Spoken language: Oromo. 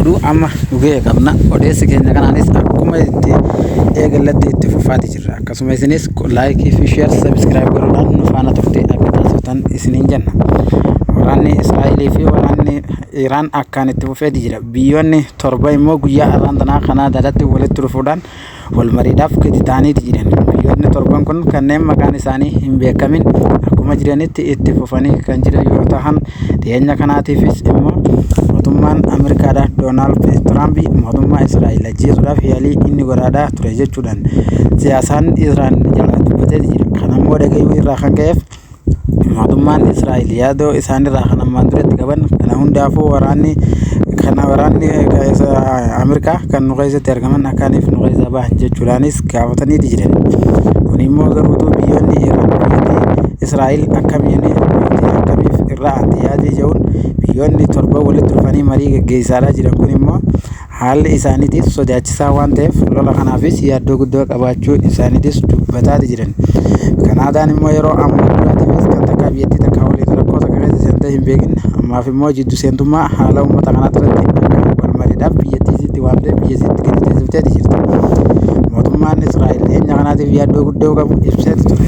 oduu amma dhugee qabna odeessi keenya kanaanis akkuma itti eegallatti itti fufaati jirra akkasuma isinis laayikii fi sheer sabskiraayib godhuudhaan nu faana turte akka taasiftan isiniin jenna. Waraanni Israa'elii fi waraanni Iraan akkaan itti fufeeti jira. Biyyoonni torba immoo guyyaa arraantanaa Kanaadaadhaatti walitti dhufuudhaan wal mariidhaaf gadi ta'aniiti jiran. Biyyoonni torban kun kanneen maqaan isaanii hin beekamin akkuma jiranitti itti fufanii kan jiran yoo ta'an dhiyeenya kanaatiifis immoo mootummaan Ameerikaadhaa Doonaald Tiraamp mootummaa Israa'el ajjeesuudhaaf yaalii inni godhaa ture jechuudhaan siyaasaan Iraan jala dubbateeti jira. Kanammoo dhagayuu irraa kan ka'eef mootummaan Israa'el yaadoo isaanirraa kan ammaan duratti qaban kana hundaafuu waraanni Ameerikaa kan nu keessatti argaman akkaaniif nu keessa bahan jechuudhaanis gaafataniiti jiran. Kun immoo garuutuu biyyoonni Israa'el akkamiif irraa anti yaadii jedhuun biyyoonni torba walitti dhufanii marii gaggeessaa jiran kun immoo haalli isaaniitiif sodaachisaa waan ta'eef lola kanaafis yaaddoo guddoo qabaachuu isaaniitis dubbataati jiran. Kanaadaan immoo yeroo ammaa duraatiifis kan takka biyyattii takka waliin rakkoo takka keessa seentee hin beekin ammaaf immoo jiddu seentummaa haala uummata kanaa irratti wal mariidhaaf biyyattiisitti waamtee biyyattiitti gadi teessifteeti jirti. Mootummaan Israa'el dhiyeenya kanaatiif yaaddoo guddoo qabu ibseeti ture.